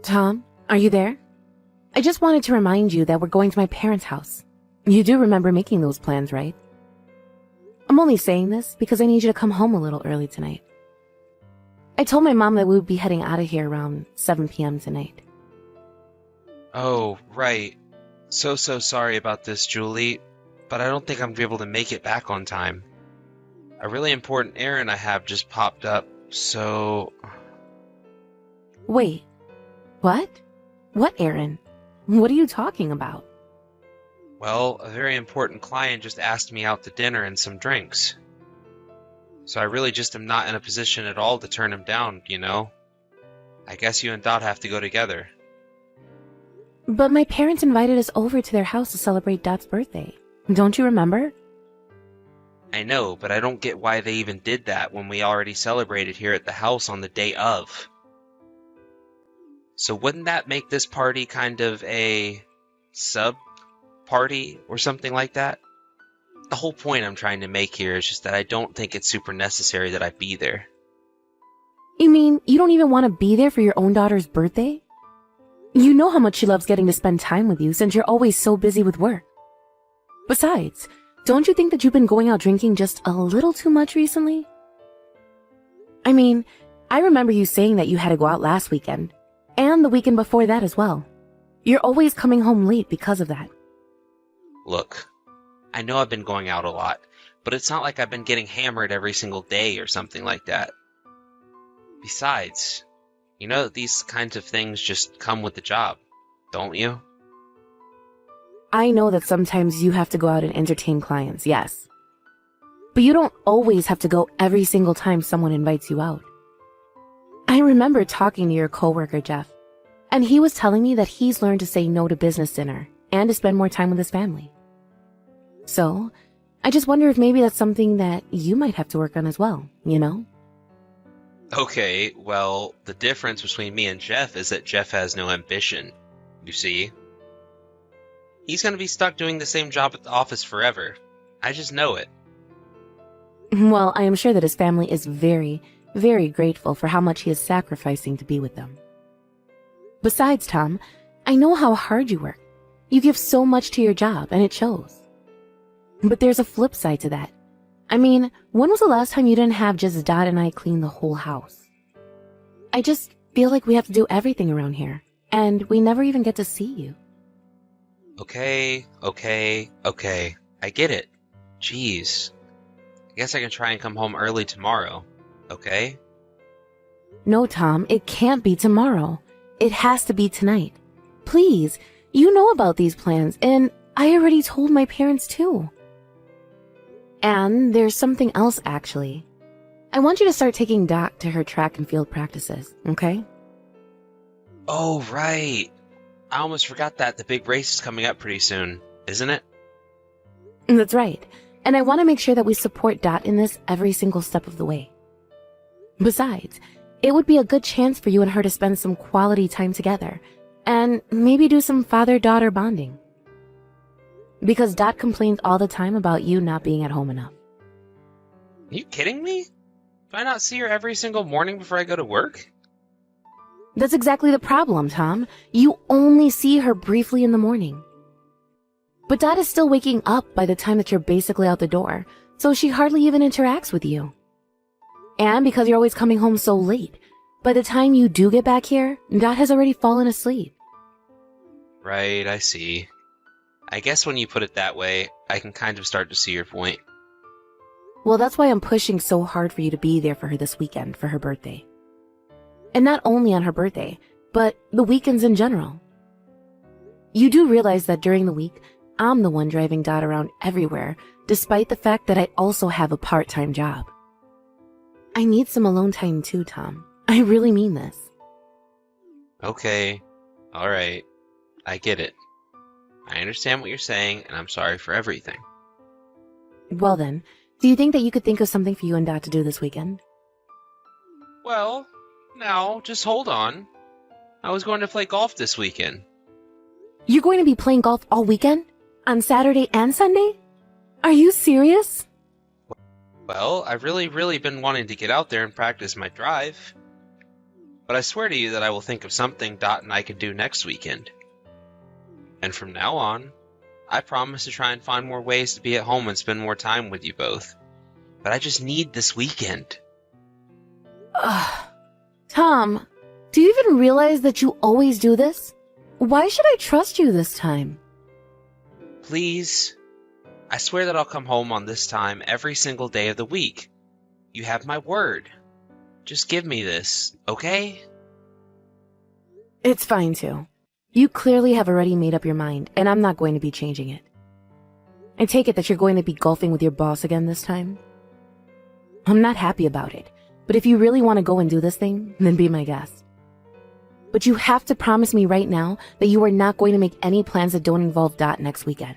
Tom, are you there? I just wanted to remind you that we're going to my parents' house. You do remember making those plans, right? I'm only saying this because I need you to come home a little early tonight. I told my mom that we would be heading out of here around 7 p.m. tonight. Oh, right. So sorry about this, Julie, but I don't think I'm gonna be able to make it back on time. A really important errand I have just popped up, so... Wait, what? What errand? What are you talking about? Well, a very important client just asked me out to dinner and some drinks. So I really just am not in a position at all to turn him down, you know? I guess you and Dot have to go together. But my parents invited us over to their house to celebrate Dot's birthday. Don't you remember? I know, but I don't get why they even did that when we already celebrated here at the house on the day of. So wouldn't that make this party kind of a sub-party or something like that? The whole point I'm trying to make here is just that I don't think it's super necessary that I be there. You mean you don't even want to be there for your own daughter's birthday? You know how much she loves getting to spend time with you since you're always so busy with work. Besides, don't you think that you've been going out drinking just a little too much recently? I mean, I remember you saying that you had to go out last weekend, and the weekend before that as well. You're always coming home late because of that. Look, I know I've been going out a lot, but it's not like I've been getting hammered every single day or something like that. Besides, you know that these kinds of things just come with the job, don't you? I know that sometimes you have to go out and entertain clients, yes. But you don't always have to go every single time someone invites you out. I remember talking to your coworker, Jeff, and he was telling me that he's learned to say no to business dinner and to spend more time with his family. So, I just wonder if maybe that's something that you might have to work on as well, you know? Okay, well, the difference between me and Jeff is that Jeff has no ambition, you see? He's gonna be stuck doing the same job at the office forever. I just know it. Well, I am sure that his family is very, very grateful for how much he is sacrificing to be with them. Besides, Tom, I know how hard you work. You give so much to your job, and it shows. But there's a flip side to that. I mean, when was the last time you didn't have just Dot and I clean the whole house? I just feel like we have to do everything around here, and we never even get to see you. Okay. I get it. Jeez. I guess I can try and come home early tomorrow, okay? No, Tom, it can't be tomorrow. It has to be tonight. Please, you know about these plans, and I already told my parents too. And there's something else, actually. I want you to start taking Dot to her track and field practices, okay? Oh, right. I almost forgot that the big race is coming up pretty soon, isn't it? That's right. And I want to make sure that we support Dot in this every single step of the way. Besides, it would be a good chance for you and her to spend some quality time together, and maybe do some father-daughter bonding. Because Dot complains all the time about you not being at home enough. Are you kidding me? Do I not see her every single morning before I go to work? That's exactly the problem, Tom. You only see her briefly in the morning. But Dot is still waking up by the time that you're basically out the door, so she hardly even interacts with you. And because you're always coming home so late, by the time you do get back here, Dot has already fallen asleep. Right, I see. I guess when you put it that way, I can kind of start to see your point. Well, that's why I'm pushing so hard for you to be there for her this weekend for her birthday. And not only on her birthday, but the weekends in general. You do realize that during the week, I'm the one driving Dot around everywhere, despite the fact that I also have a part-time job. I need some alone time too, Tom. I really mean this. Okay, alright. I get it. I understand what you're saying, and I'm sorry for everything. Well then, do you think that you could think of something for you and Dot to do this weekend? Well, now, just hold on. I was going to play golf this weekend. You're going to be playing golf all weekend? On Saturday and Sunday? Are you serious? Well, I've really been wanting to get out there and practice my drive. but I swear to you that I will think of something Dot and I could do next weekend. And from now on, I promise to try and find more ways to be at home and spend more time with you both. But I just need this weekend. Ugh. Tom, do you even realize that you always do this? Why should I trust you this time? Please. I swear that I'll come home on this time every single day of the week. You have my word. Just give me this, okay? It's fine too. You clearly have already made up your mind, and I'm not going to be changing it. I take it that you're going to be golfing with your boss again this time? I'm not happy about it, but if you really want to go and do this thing, then be my guest. But you have to promise me right now that you are not going to make any plans that don't involve Dot next weekend.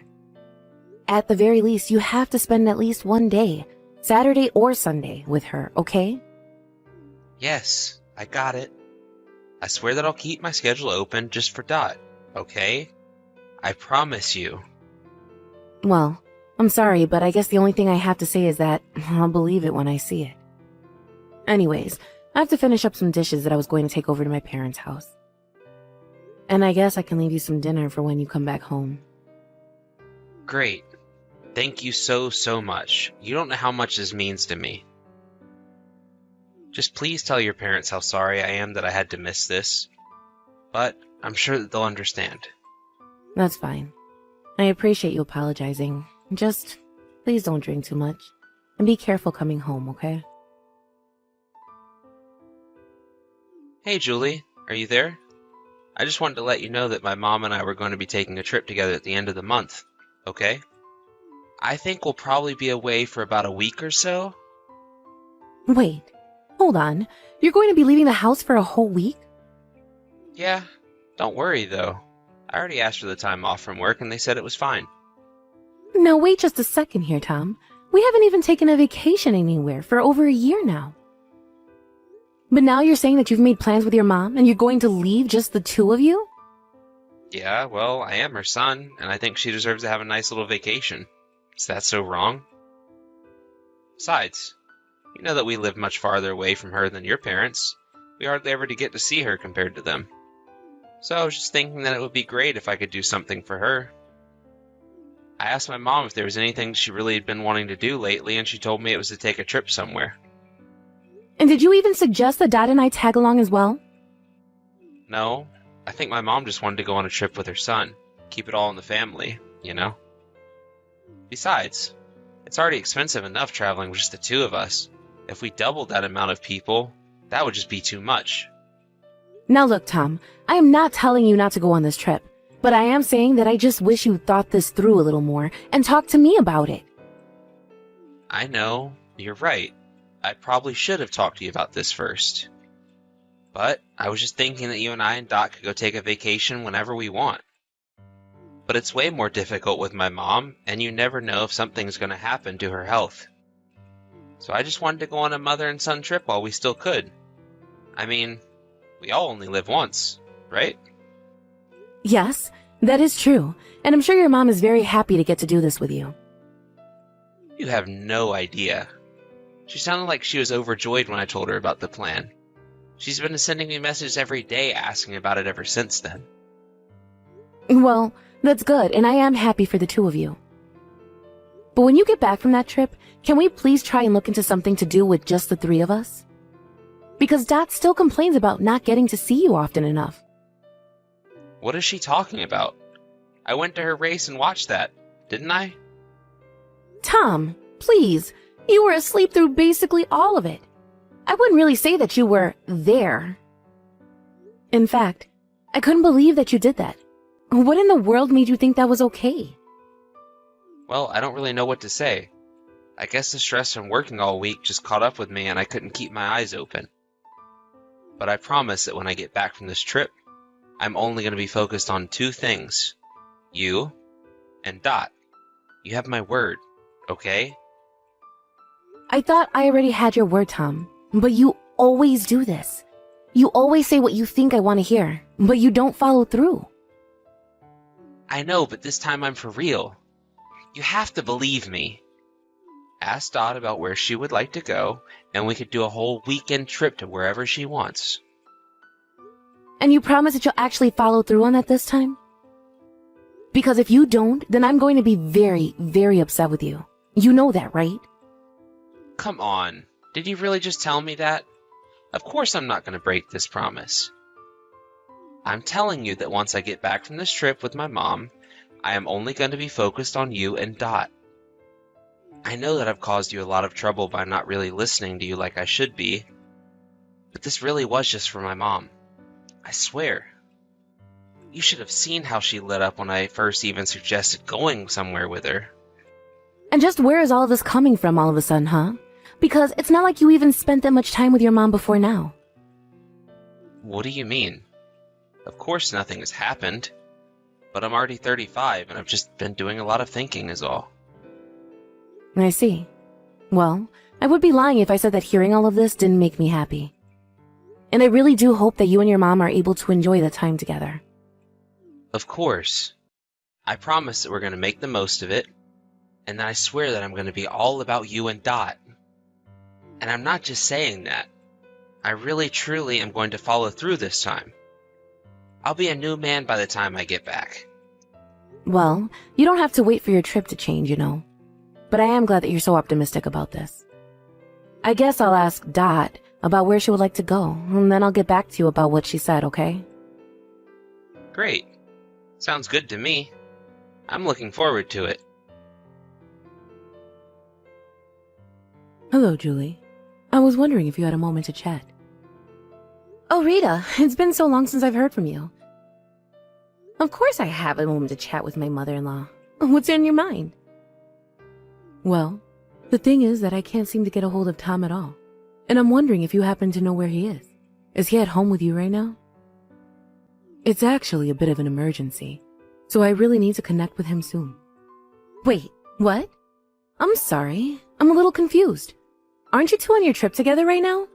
At the very least, you have to spend at least one day, Saturday or Sunday, with her, okay? Yes, I got it. I swear that I'll keep my schedule open just for Dot, okay? I promise you. Well, I'm sorry, but I guess the only thing I have to say is that I'll believe it when I see it. Anyways, I have to finish up some dishes that I was going to take over to my parents' house. And I guess I can leave you some dinner for when you come back home. Great. Thank you so, so much. You don't know how much this means to me. Just please tell your parents how sorry I am that I had to miss this. But I'm sure that they'll understand. That's fine. I appreciate you apologizing. Just, please don't drink too much. And be careful coming home, okay? Hey, Julie. Are you there? I just wanted to let you know that my mom and I were going to be taking a trip together at the end of the month, okay? I think we'll probably be away for about a week or so. Wait, hold on. You're going to be leaving the house for a whole week? Yeah, don't worry though. I already asked for the time off from work and they said it was fine. Now wait just a second here, Tom. We haven't even taken a vacation anywhere for over a year now. But now you're saying that you've made plans with your mom and you're going to leave just the two of you? Yeah, well, I am her son, and I think she deserves to have a nice little vacation. Is that so wrong? Besides, you know that we live much farther away from her than your parents. We hardly ever get to see her compared to them. So I was just thinking that it would be great if I could do something for her. I asked my mom if there was anything she really had been wanting to do lately, and she told me it was to take a trip somewhere. And did you even suggest that Dad and I tag along as well? No, I think my mom just wanted to go on a trip with her son. Keep it all in the family, you know? Besides, it's already expensive enough traveling with just the two of us. If we doubled that amount of people, that would just be too much. Now look, Tom, I am not telling you not to go on this trip, but I am saying that I just wish you thought this through a little more and talked to me about it. I know, you're right. I probably should have talked to you about this first. But I was just thinking that you and I and Dot could go take a vacation whenever we want. But it's way more difficult with my mom, and you never know if something's going to happen to her health. So I just wanted to go on a mother and son trip while we still could. I mean, we all only live once, right? Yes, that is true, and I'm sure your mom is very happy to get to do this with you. You have no idea. She sounded like she was overjoyed when I told her about the plan. She's been sending me messages every day asking about it ever since then. Well, that's good, and I am happy for the two of you. But when you get back from that trip, can we please try and look into something to do with just the three of us? Because Dot still complains about not getting to see you often enough. What is she talking about? I went to her race and watched that, didn't I? Tom, please, you were asleep through basically all of it. I wouldn't really say that you were there. In fact, I couldn't believe that you did that. What in the world made you think that was okay? Well, I don't really know what to say. I guess the stress from working all week just caught up with me and I couldn't keep my eyes open. But I promise that when I get back from this trip, I'm only going to be focused on two things. You and Dot. You have my word, okay? I thought I already had your word, Tom, but you always do this. You always say what you think I want to hear, but you don't follow through. I know, but this time I'm for real. You have to believe me. Ask Dot about where she would like to go, and we could do a whole weekend trip to wherever she wants. And you promise that you'll actually follow through on that this time? Because if you don't, then I'm going to be very, very upset with you. You know that, right? Come on. Did you really just tell me that? Of course I'm not going to break this promise. I'm telling you that once I get back from this trip with my mom, I am only going to be focused on you and Dot. I know that I've caused you a lot of trouble by not really listening to you like I should be, but this really was just for my mom. I swear. You should have seen how she lit up when I first even suggested going somewhere with her. And just where is all of this coming from all of a sudden, huh? Because it's not like you even spent that much time with your mom before now. What do you mean? Of course nothing has happened, but I'm already 35 and I've just been doing a lot of thinking is all. I see. Well, I would be lying if I said that hearing all of this didn't make me happy. And I really do hope that you and your mom are able to enjoy the time together. Of course. I promise that we're going to make the most of it, and I swear that I'm going to be all about you and Dot. And I'm not just saying that. I really truly am going to follow through this time. I'll be a new man by the time I get back. Well, you don't have to wait for your trip to change, you know. But I am glad that you're so optimistic about this. I guess I'll ask Dot about where she would like to go, and then I'll get back to you about what she said, okay? Great. Sounds good to me. I'm looking forward to it. Hello, Julie. I was wondering if you had a moment to chat. Oh, Rita, it's been so long since I've heard from you. Of course I have a moment to chat with my mother-in-law. What's on your mind? Well, the thing is that I can't seem to get a hold of Tom at all. And I'm wondering if you happen to know where he is. Is he at home with you right now? It's actually a bit of an emergency, so I really need to connect with him soon. Wait, what? I'm sorry. I'm a little confused. Aren't you two on your trip together right now?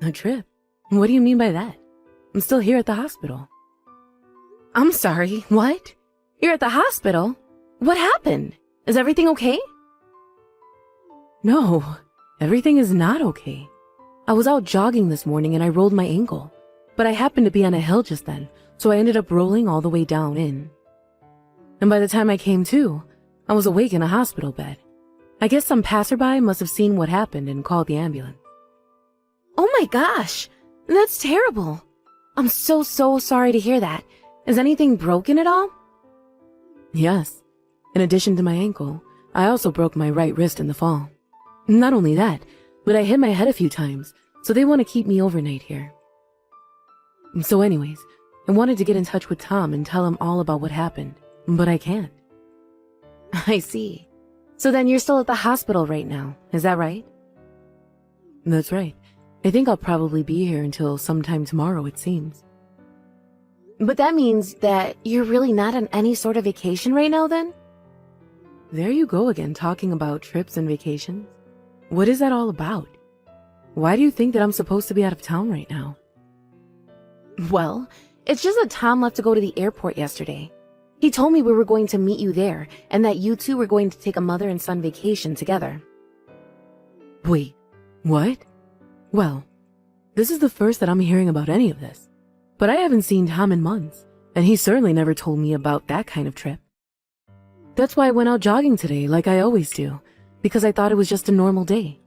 A trip? What do you mean by that? I'm still here at the hospital. I'm sorry, what? You're at the hospital? What happened? Is everything okay? No, everything is not okay. I was out jogging this morning and I rolled my ankle, but I happened to be on a hill just then, so I ended up rolling all the way down in. And by the time I came to, I was awake in a hospital bed. I guess some passerby must have seen what happened and called the ambulance. Oh my gosh, that's terrible. I'm so sorry to hear that. Is anything broken at all? Yes. In addition to my ankle, I also broke my right wrist in the fall. Not only that, but I hit my head a few times, so they want to keep me overnight here. So anyways, I wanted to get in touch with Tom and tell him all about what happened, but I can't. I see. So then you're still at the hospital right now, is that right? That's right. I think I'll probably be here until sometime tomorrow, it seems. But that means that you're really not on any sort of vacation right now then? There you go again, talking about trips and vacations. What is that all about? Why do you think that I'm supposed to be out of town right now? Well, it's just that Tom left to go to the airport yesterday. He told me we were going to meet you there and that you two were going to take a mother and son vacation together. Wait, what? Well, this is the first that I'm hearing about any of this. But I haven't seen Tom in months, and he certainly never told me about that kind of trip. That's why I went out jogging today like I always do, because I thought it was just a normal day.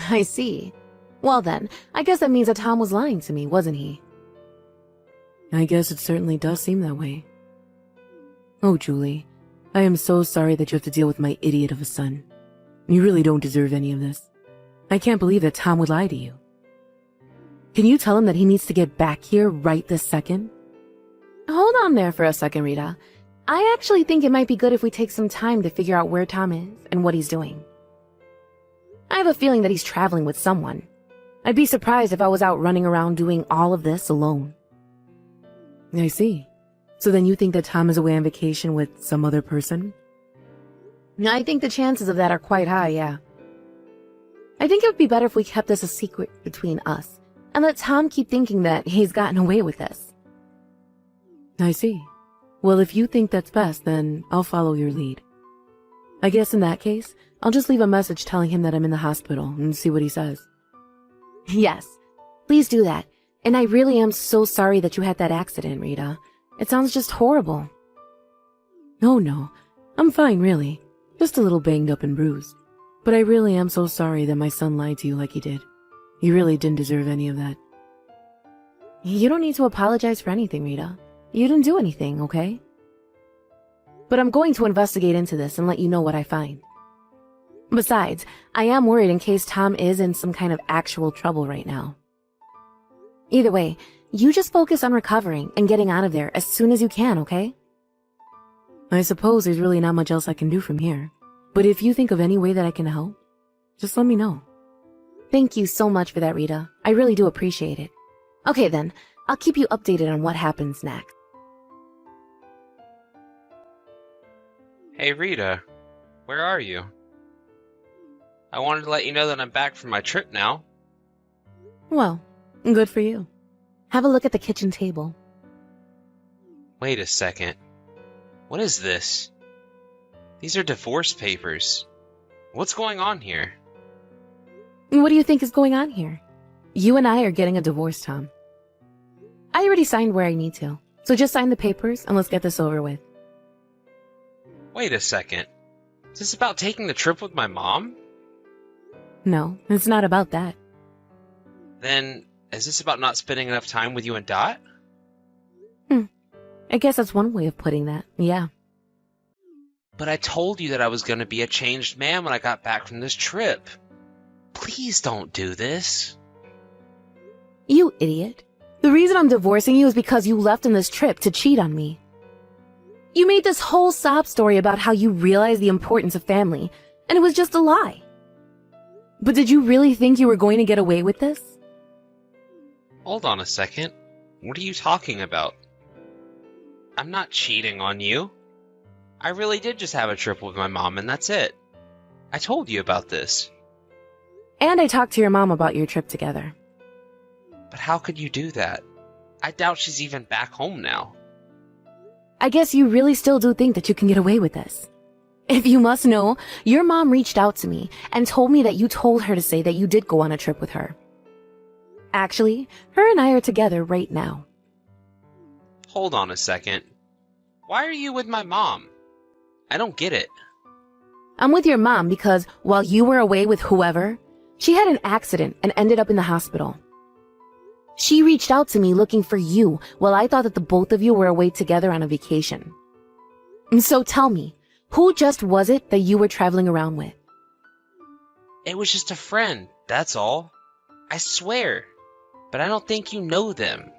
I see. Well then, I guess that means that Tom was lying to me, wasn't he? I guess it certainly does seem that way. Oh, Julie, I am so sorry that you have to deal with my idiot of a son. You really don't deserve any of this. I can't believe that Tom would lie to you. Can you tell him that he needs to get back here right this second? Hold on there for a second, Rita. I actually think it might be good if we take some time to figure out where Tom is and what he's doing. I have a feeling that he's traveling with someone. I'd be surprised if I was out running around doing all of this alone. I see. So then you think that Tom is away on vacation with some other person? I think the chances of that are quite high, yeah. I think it would be better if we kept this a secret between us and let Tom keep thinking that he's gotten away with this. I see. Well, if you think that's best, then I'll follow your lead. I guess in that case, I'll just leave a message telling him that I'm in the hospital and see what he says. Yes, please do that. And I really am so sorry that you had that accident, Rita. It sounds just horrible. Oh no, I'm fine really. Just a little banged up and bruised. But I really am so sorry that my son lied to you like he did. You really didn't deserve any of that. You don't need to apologize for anything, Rita. You didn't do anything, okay? But I'm going to investigate into this and let you know what I find. Besides, I am worried in case Tom is in some kind of actual trouble right now. Either way, you just focus on recovering and getting out of there as soon as you can, okay? I suppose there's really not much else I can do from here. But if you think of any way that I can help, just let me know. Thank you so much for that, Rita. I really do appreciate it. Okay then, I'll keep you updated on what happens next. Hey Rita, where are you? I wanted to let you know that I'm back from my trip now. Well, good for you. Have a look at the kitchen table. Wait a second. What is this? These are divorce papers. What's going on here? What do you think is going on here? You and I are getting a divorce, Tom. I already signed where I need to, so just sign the papers and let's get this over with. Wait a second. Is this about taking the trip with my mom? No, it's not about that. Then, is this about not spending enough time with you and Dot? I guess that's one way of putting that, yeah. But I told you that I was going to be a changed man when I got back from this trip. Please don't do this. You idiot. The reason I'm divorcing you is because you left on this trip to cheat on me. You made this whole sob story about how you realized the importance of family, and it was just a lie. But did you really think you were going to get away with this? Hold on a second. What are you talking about? I'm not cheating on you. I really did just have a trip with my mom and that's it. I told you about this. And I talked to your mom about your trip together. But how could you do that? I doubt she's even back home now. I guess you really still do think that you can get away with this. If you must know, your mom reached out to me and told me that you told her to say that you did go on a trip with her. Actually, her and I are together right now. Hold on a second. Why are you with my mom? I don't get it. I'm with your mom because while you were away with whoever, she had an accident and ended up in the hospital. She reached out to me looking for you while I thought that the both of you were away together on a vacation. And so tell me, who just was it that you were traveling around with? It was just a friend, that's all. I swear. But I don't think you know them.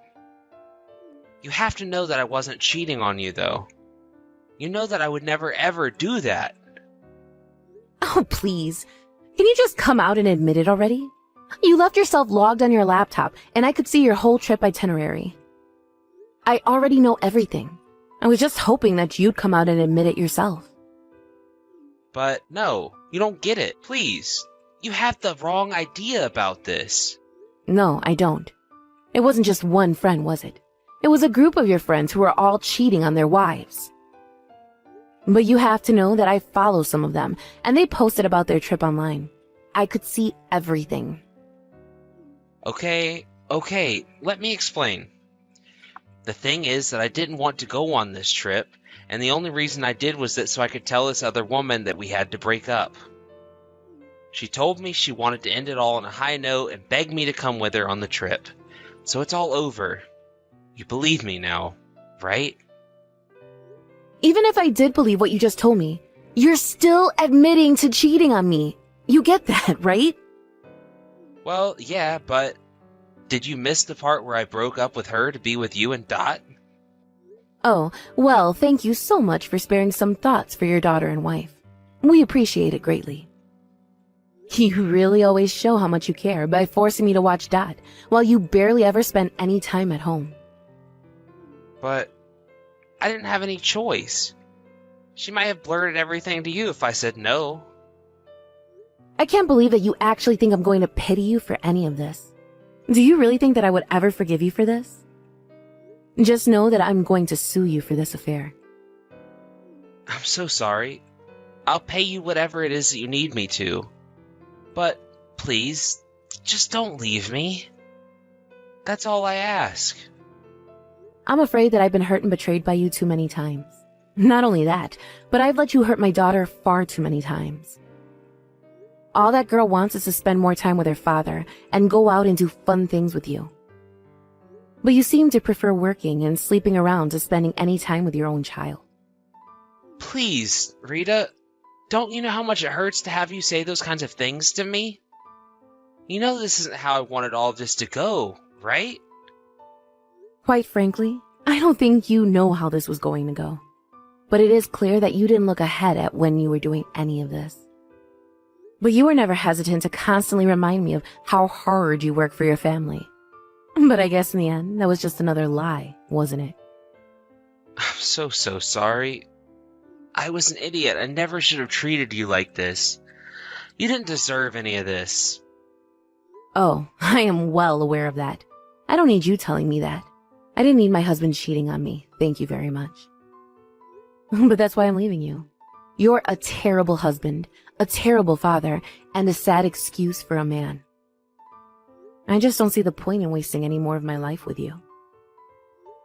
You have to know that I wasn't cheating on you, though. You know that I would never ever do that. Oh, please. Can you just come out and admit it already? You left yourself logged on your laptop, and I could see your whole trip itinerary. I already know everything. I was just hoping that you'd come out and admit it yourself. But no, you don't get it. Please. You have the wrong idea about this. No, I don't. It wasn't just one friend, was it? It was a group of your friends who were all cheating on their wives. But you have to know that I follow some of them, and they posted about their trip online. I could see everything. Okay, let me explain. The thing is that I didn't want to go on this trip, and the only reason I did was that so I could tell this other woman that we had to break up. She told me she wanted to end it all on a high note and begged me to come with her on the trip. So it's all over. You believe me now, right? Even if I did believe what you just told me, you're still admitting to cheating on me. You get that, right? Well, yeah, but did you miss the part where I broke up with her to be with you and Dot? Oh, well, thank you so much for sparing some thoughts for your daughter and wife. We appreciate it greatly. You really always show how much you care by forcing me to watch Dot, while you barely ever spend any time at home. But I didn't have any choice. She might have blurted everything to you if I said no. I can't believe that you actually think I'm going to pity you for any of this. Do you really think that I would ever forgive you for this? Just know that I'm going to sue you for this affair. I'm so sorry. I'll pay you whatever it is that you need me to. But please, just don't leave me. That's all I ask. I'm afraid that I've been hurt and betrayed by you too many times. Not only that, but I've let you hurt my daughter far too many times. All that girl wants is to spend more time with her father and go out and do fun things with you. But you seem to prefer working and sleeping around to spending any time with your own child. Please, Rita, don't you know how much it hurts to have you say those kinds of things to me? You know this isn't how I wanted all of this to go, right? Quite frankly, I don't think you know how this was going to go. But it is clear that you didn't look ahead at when you were doing any of this. But you were never hesitant to constantly remind me of how hard you work for your family. But I guess in the end, that was just another lie, wasn't it? I'm so sorry. I was an idiot. I never should have treated you like this. You didn't deserve any of this. Oh, I am well aware of that. I don't need you telling me that. I didn't need my husband cheating on me. Thank you very much. But that's why I'm leaving you. You're a terrible husband, a terrible father, and a sad excuse for a man. I just don't see the point in wasting any more of my life with you.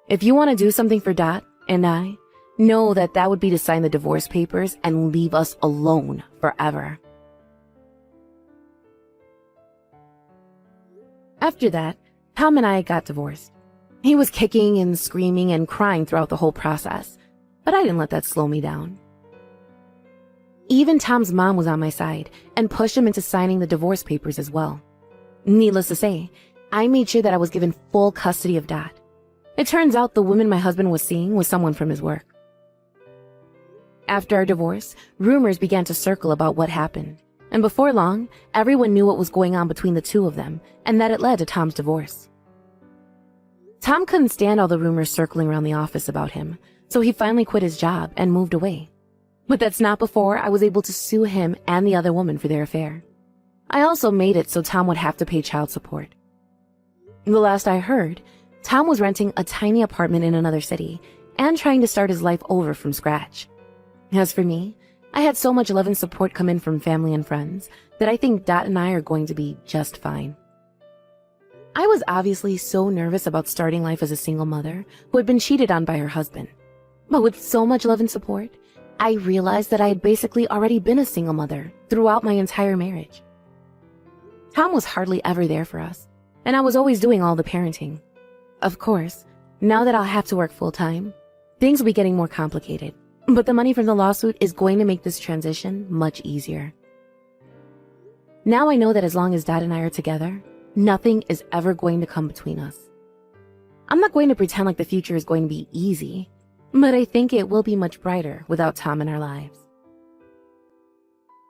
If you want to do something for Dot and I, know that that would be to sign the divorce papers and leave us alone forever. After that, Tom and I got divorced. He was kicking and screaming and crying throughout the whole process, but I didn't let that slow me down. Even Tom's mom was on my side and pushed him into signing the divorce papers as well. Needless to say, I made sure that I was given full custody of Dot. It turns out the woman my husband was seeing was someone from his work. After our divorce, rumors began to circle about what happened, and before long, everyone knew what was going on between the two of them and that it led to Tom's divorce. Tom couldn't stand all the rumors circling around the office about him, so he finally quit his job and moved away. But that's not before I was able to sue him and the other woman for their affair. I also made it so Tom would have to pay child support. The last I heard, Tom was renting a tiny apartment in another city and trying to start his life over from scratch. As for me, I had so much love and support come in from family and friends that I think Dot and I are going to be just fine. I was obviously so nervous about starting life as a single mother who had been cheated on by her husband. But with so much love and support, I realized that I had basically already been a single mother throughout my entire marriage. Tom was hardly ever there for us, and I was always doing all the parenting. Of course, now that I'll have to work full-time, things will be getting more complicated, but the money from the lawsuit is going to make this transition much easier. Now I know that as long as Dad and I are together, nothing is ever going to come between us. I'm not going to pretend like the future is going to be easy, but I think it will be much brighter without Tom in our lives.